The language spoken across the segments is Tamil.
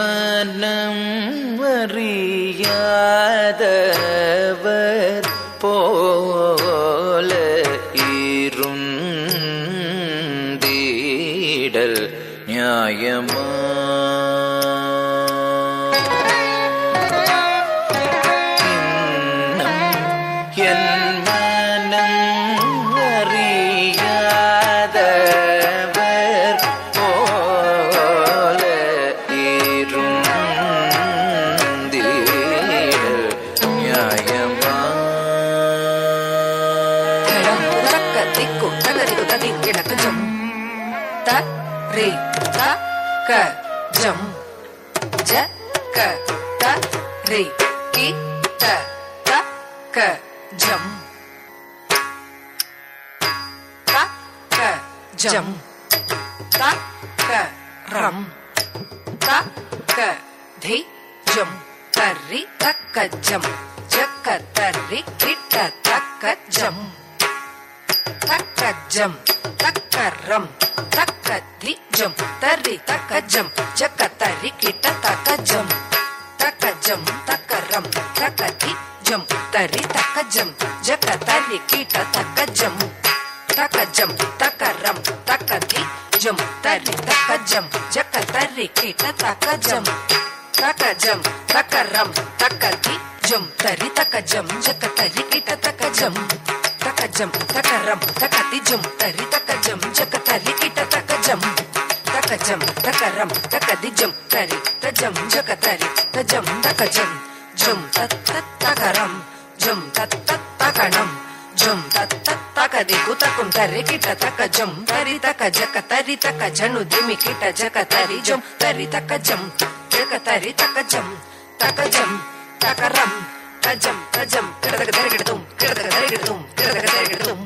மனம் அறியாதவர் போல இருந்தீடல் நியாயமா? என் மனம் அறியாதவர் போல இருந்தீடல் நியாயமா? திக்கு தகதிக்கு ததி கிடக்கு ஜம் த ரே த க ஜம் ஜ க த ரே கி த த க ஜம் த க ஜம் த க ரம் த க தி ஜம் தரி தக்க ஜம் ஜக்க தரி கிட்ட தக்க ஜம் தக்க ஜம் தக்க ரம் தக்க தி ஜம் தரி தக்க ஜம் ஜக்க தரி கிட்ட தக்க ஜம் தக்க ஜம் தக்க ரம் தக்க தி ஜம் தரி தக்க ஜம் ஜக்க தரி கிட்ட தக்க ஜம் தக்க ஜம் தக்க ரம் தக்க தி ஜம் தரி தக்க ஜம் ஜக்க தரி கிட்ட தக்க ஜம் தக்க ஜம் தக்க ரம் தக்க தி ஜம் தரி தக்க ஜம் ஜக்க தரி கிட்ட தக்க ஜம் தக்க ஜம் தக்க ரம் தக்க தி ஜம் தரி தக்க ஜம் ஜக்க தரி கிட்ட தக்க ஜம் தக்க ஜம் தக்க ரம் தக்க தி ஜம் தரி த ஜம் ஜக்க தரி த ஜம் தக்க ஜம் ஜம் தத் தத் தக்க ரம் ஜம் தத் தத் தக்க னம் ஜம் தத் தத் தக்க தி குதக்கும் தரி கிட்ட தக்க ஜம் தரி தக்க ஜக்க தரி தக்க ஜனு திமி கிட்ட ஜக்க தரி ஜம் தரி தக்க ஜம் ஜக்க தரி தக்க ஜம் தக்க ஜம் தக்க ரம் தஜம் தஜம் கிடதக தரிகிடதும் கிடதக தரிகிடதும் கிடதக தரிகிடதும்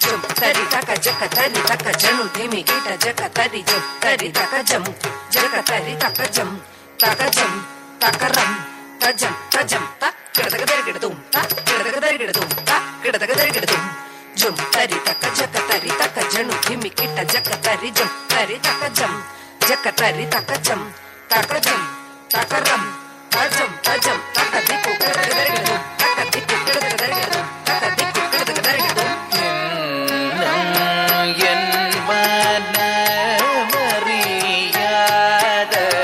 ஜம் தரி தக்க ஜக்க தரி தக்க ஜனு திமி கிட்ட ஜக்க தரி ஜம் தரி தக்க ஜம் ஜக்க தரி தக்க ஜம் தக்க ஜம் தக்க ரம் தஜம் தஜம் த கிடதக தரிகிடதும் த கிடதக தரிகிடதும் த கிடதக தரிகிடதும் ஜம் தரி தக்க ஜக்க தரி தக்க ஜனு திமி கிட்ட ஜக்க தரி ஜம் தரி தக்க ஜம் ஜக்க தரி தக்க ஜம் தக்க ஜம் தக்க ரம் தஜம் தஜம் தக்க திக்கு கிடதக தரிகிடதும் தக்க திக்கு கிடதக தரிகிடதும் தக்க திக்கு கிடதக தரிகிடதும் என்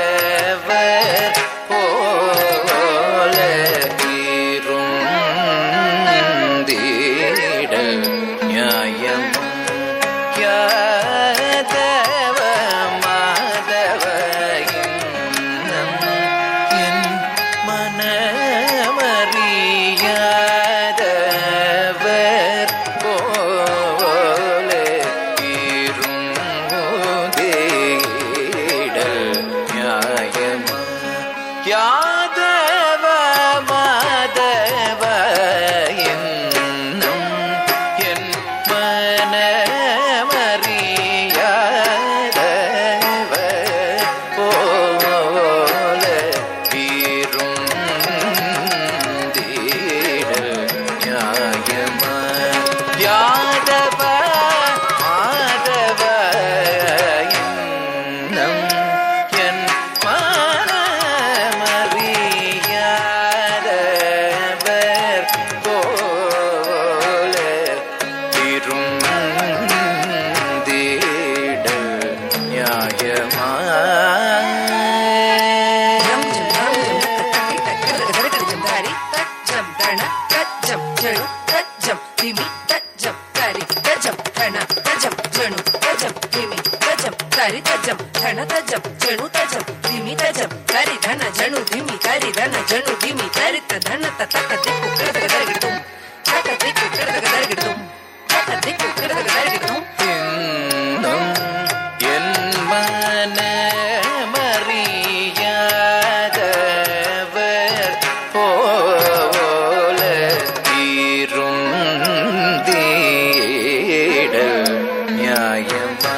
மனமறியாதவர் போல இருந்தீடல் நியாயமா? யாதவ மாதவ இன்னம் என் மனமறியாதவர் போல இருந்தீடல் நியாயமா? யாதவ மாதவ இன்னம் என் மனமறியாதவர் போல இருந்தீடல் நியாயமா? யாதவ மாதவ இன்னம் என் மனமறியாதவர் போல இருந்தீடல் நியாயமா? ரம் ஜம் ரம் ஜம் தக்க கிட்ட கிடதக தரிகிடஜம் தரி தஜம் தண தஜம் ஜனு தஜம் திமி தஜம் தரி தஜம் தண தஜம் ஜனு தஜம் திமி தஜம் தரி தஜம் தண தஜம் ஜனு தஜம் திமி தஜம் தரி தண ஜனு திமி தரி தண ஜனு திமி தரி த தண த தக்க திக்கு கிடதக தரிகிடதும் தக்க திக்கு கிடதக தரிகிடதும் தக்க திக்கு கிடதக தரிகிடதும் இன்னும் என் மனமறியாதவர் போல இருந்தீடல் நியாயமா?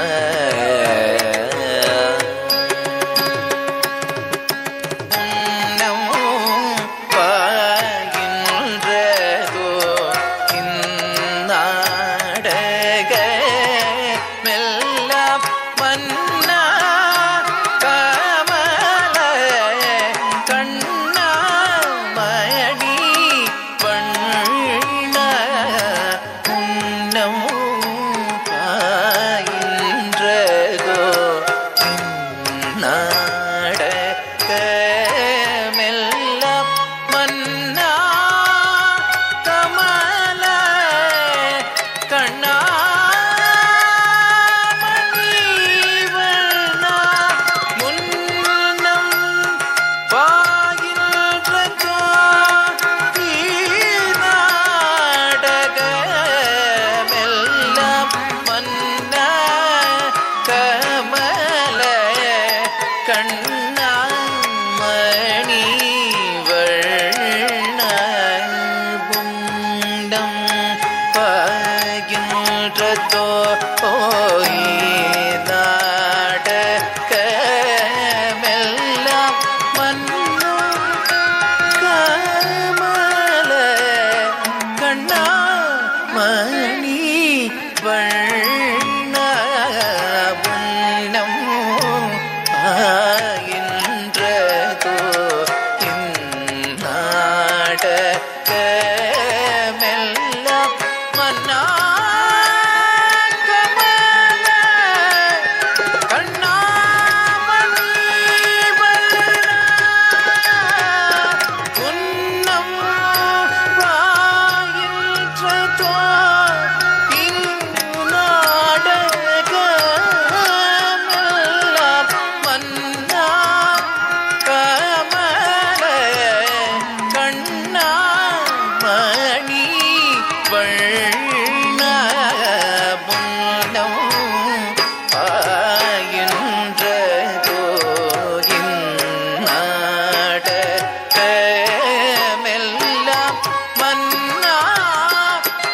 உன்னம் வாயின் தோ நாடகமெல்லாம் மன்னும் கமல கண்ணா மணி வண்ண உன்னம் ஆயின்றதோ இந்நாடகமெல்லாம் மன்னா கமல கண்ணா மணி வண்ண உன்னம் ஆயின்றதோ இந்நாடகமெல்லாம் மன்னா கமல கண்ணா மணி வண்ண முன்னம் ஆயின்றதோ இந்நாடகமெல்லாம் மன்னா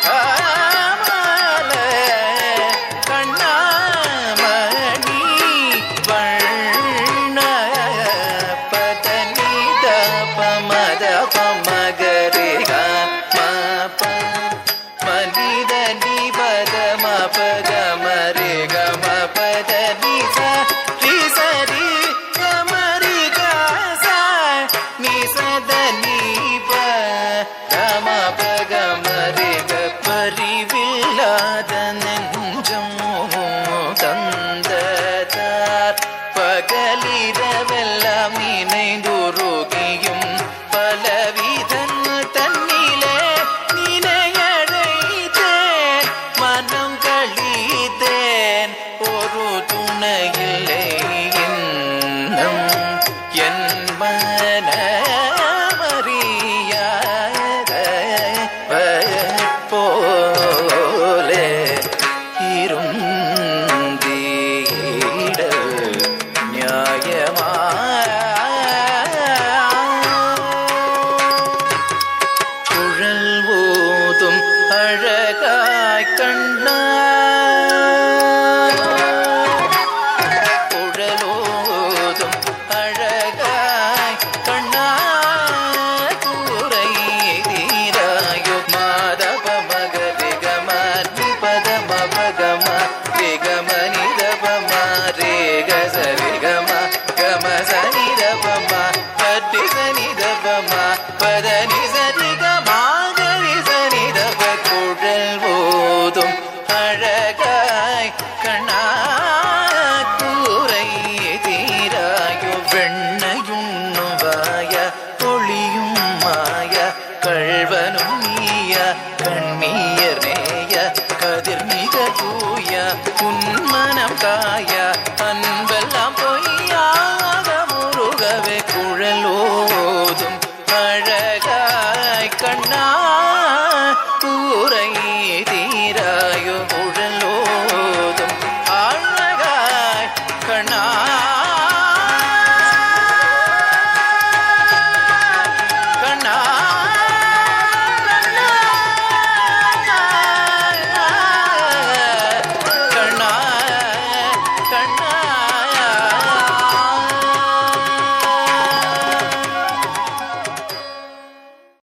கமல கண்ணா மணி வண்ண பதனித பமத பமகரி மப மனித நிபத மபத மரி கம பத நிச ரிசரி கமரி கச நிசத நிப கம பகமரி பரிவில்லாத நெஞ்சம் தந்ததார் பகலிரவெல்லாம் நினைந்துருகியும் பலவிதன் தன்னிலே நினையழைத்தேன் மனம் கழித்தேன் ஒரு துணையில்லை இன்னும் என் மனமறியாத போலே இருந்தீட நியாயமா குழல் ஊதும் அழகாய் கண்ணா குழலோதும் அழகாய் கண்ணா கூரை தீராயு மாதவ மகரி கம நிபத மபகம ரிகம நிதபம ரேக சரிகம கம சனிதபம பட்டி சனிதபம பத நிசரிகம கரி சனிதப குழல் ஓதும் அழகாய் கண்ணா கூரை தீராயு வெண்ணையுண்ணுவாய ஒளியும் மாய கள்வனும் நீய கண்மீயர் நேய கதிர் மிக தூய உன்மனம் காய அன்பெல்லாம் பொய்யாக முருகவே குழலோதும் அழகா